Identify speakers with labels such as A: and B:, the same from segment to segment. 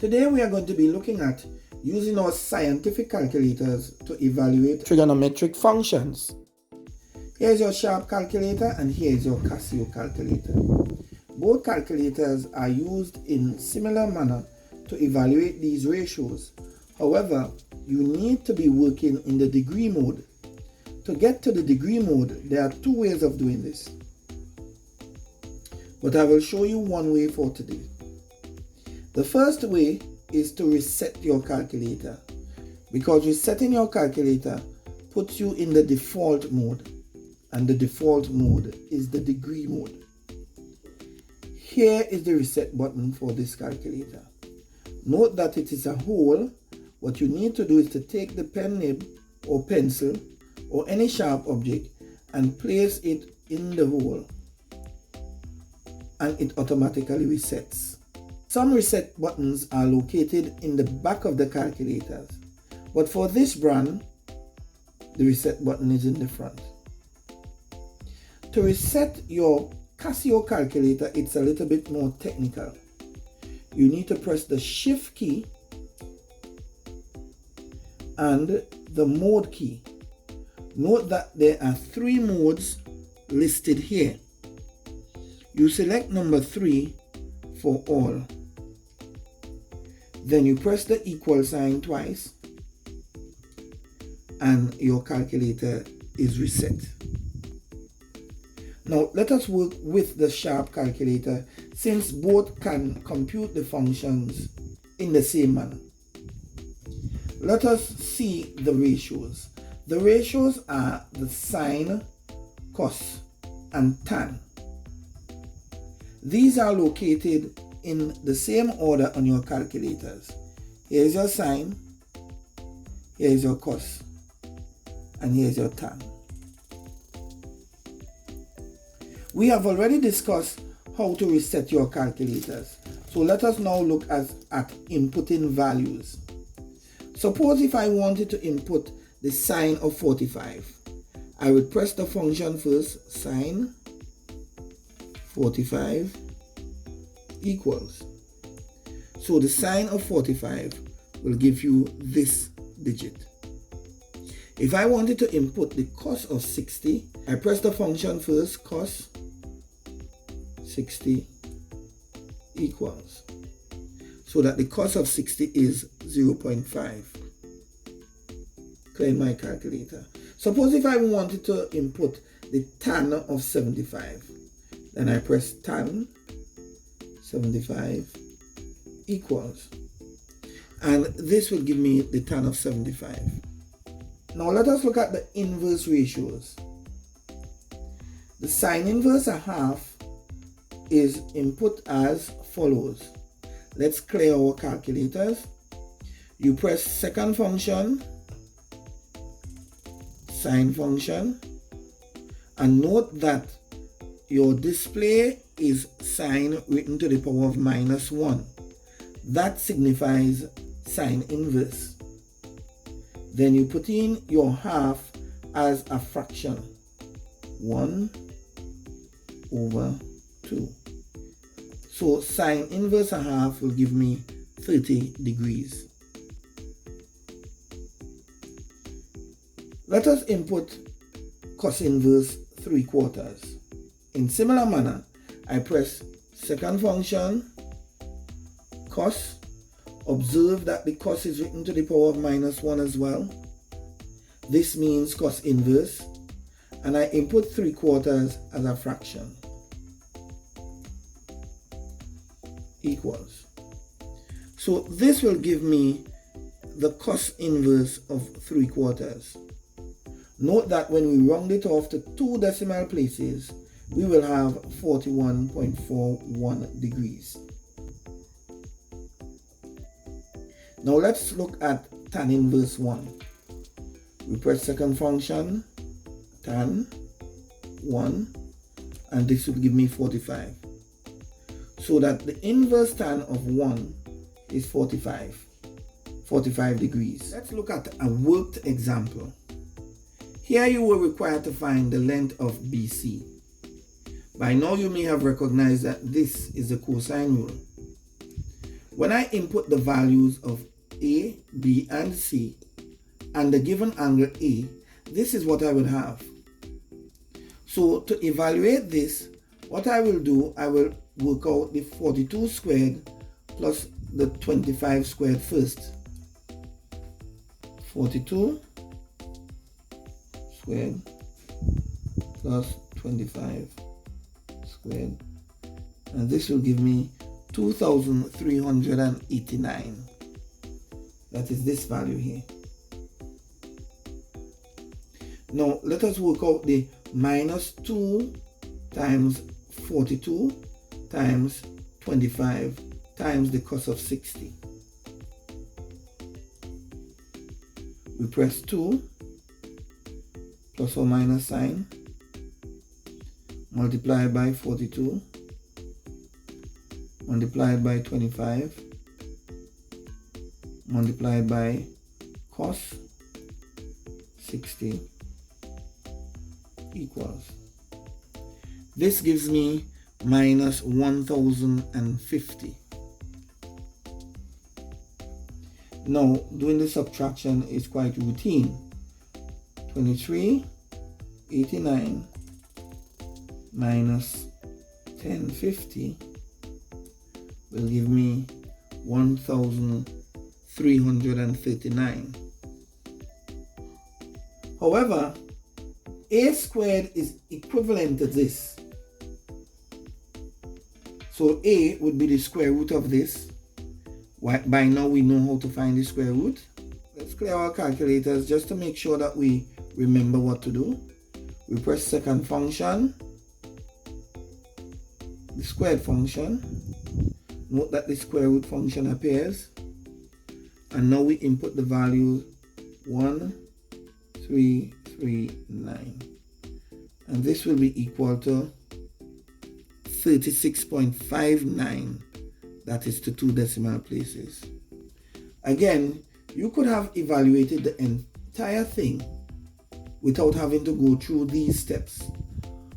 A: Today we are going to be looking at using our scientific calculators to evaluate trigonometric functions. Here is your Sharp calculator and here is your Casio calculator. Both calculators are used in similar manner to evaluate these ratios. However, you need to be working in the degree mode. To get to the degree mode, there are two ways of doing this. But I will show you one way for today. The first way is to reset your calculator, because resetting your calculator puts you in the default mode, and the default mode is the degree mode. Here is the reset button for this calculator. Note that it is a hole. What you need to do is to take the pen nib or pencil or any sharp object and place it in the hole, and it automatically resets. Some reset buttons are located in the back of the calculators, but for this brand, the reset button is in the front. To reset your Casio calculator, it's a little bit more technical. You need to press the Shift key and the Mode key. Note that there are three modes listed here. You select number 3 for all. Then you press the equal sign twice and your calculator is reset. Now let us work with the Sharp calculator, since both can compute the functions in the same manner. Let us see the ratios. The ratios are the sine, cos, and tan. These are located in the same order on your calculators. Here is your sine, here is your cos, and here is your tan. We have already discussed how to reset your calculators. So let us now look at inputting values. Suppose if I wanted to input the sine of 45, I would press the function first, sine 45 equals. So the sine of 45 will give you this digit. If I wanted to input the cos of 60, I press the function first, cos 60 equals. So that the cos of 60 is 0.5. Clear my calculator. Suppose if I wanted to input the tan of 75, then I press tan 75 equals. And this will give me the tan of 75. Now let us look at the inverse ratios. The sine inverse a half is input as follows. Let's clear our calculators. You press second function, sine function, and note that your display is sine written to the power of -1. That signifies sine inverse. Then you put in your half as a fraction, 1 over 2. So sine inverse a half will give me 30 degrees. Let us input cos inverse 3/4. In similar manner, I press second function, cos. Observe that the cos is written to the power of -1 as well. This means cos inverse, and I input 3/4 as a fraction, equals. So this will give me the cos inverse of 3/4. Note that when we round it off to 2 decimal places, we will have 41.41 degrees. Now let's look at tan inverse 1. We press second function, tan 1, and this will give me 45. So that the inverse tan of 1 is 45 degrees. Let's look at a worked example. Here you were required to find the length of BC. By now you may have recognized that this is the cosine rule. When I input the values of A, B, and C, and the given angle A, this is what I will have. So to evaluate this, what I will do, I will work out the 42 squared plus the 25 squared first. 42 squared plus 25 squared, and this will give me 2,389. That is this value here. Now let us work out the minus 2 times 42 times 25 times the cos of 60. We press 2, plus or minus sign, multiplied by 42, multiplied by 25, multiplied by cos 60 equals. This gives me minus 1,050. Now, doing the subtraction is quite routine. 2389 minus 1050 will give me 1,339. However, A squared is equivalent to this. So A would be the square root of this. By now we know how to find the square root. Let's clear our calculators just to make sure that we remember what to do. We press second function, the squared function. Note that the square root function appears. And now we input the value 1339. And this will be equal to 36.59. That is to 2 decimal places. Again, you could have evaluated the entire thing without having to go through these steps.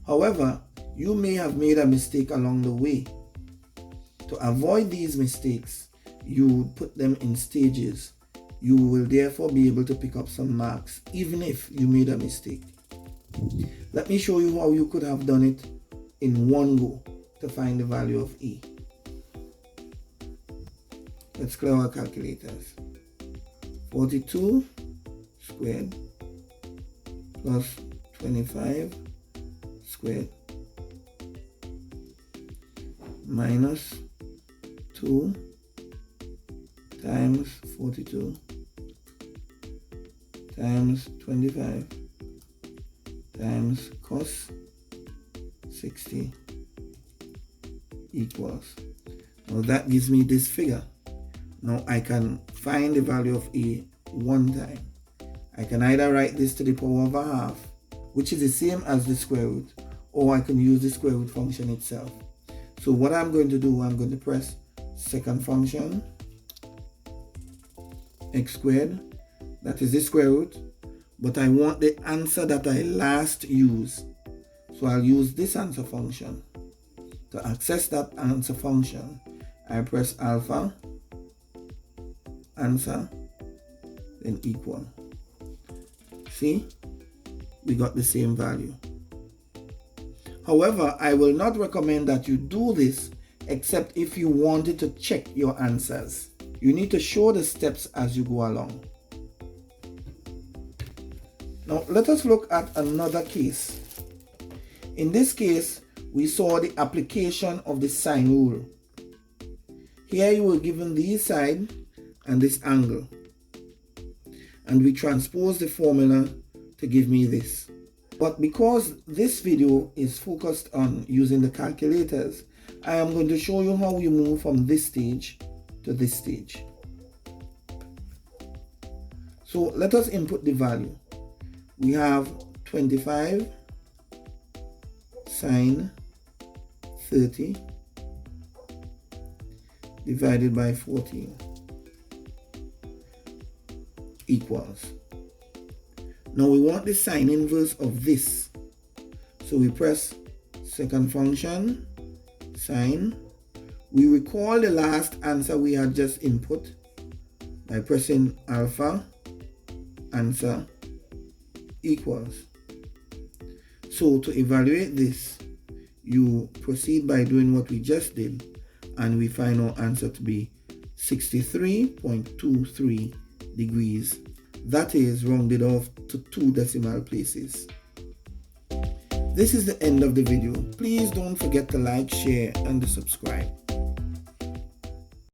A: However, you may have made a mistake along the way. To avoid these mistakes, you put them in stages. You will therefore be able to pick up some marks even if you made a mistake. Let me show you how you could have done it in one go to find the value of E. Let's clear our calculators. 42 squared plus 25 squared minus 2 times 42 times 25 times cos 60 equals. Now that gives me this figure. Now I can find the value of A one time. I can either write this to the power of a half, which is the same as the square root, or I can use the square root function itself. So what I'm going to do, I'm going to press second function, x squared, that is the square root, but I want the answer that I last used. So I'll use this answer function. To access that answer function, I press alpha, answer, then equal. See, we got the same value. However, I will not recommend that you do this except if you wanted to check your answers. You need to show the steps as you go along. Now let us look at another case. In this case, we saw the application of the sine rule. Here you were given this side and this angle, and we transpose the formula to give me this. But because this video is focused on using the calculators, I am going to show you how you move from this stage to this stage. So let us input the value. We have 25 sine 30 divided by 14 equals. Now we want the sine inverse of this. So we press second function, sine, We recall the last answer we had just input by pressing alpha, answer equals. So to evaluate this, you proceed by doing what we just did, and we find our answer to be 63.23 degrees. That is rounded off to 2 decimal places. This is the end of the video. Please don't forget to like, share, and to subscribe.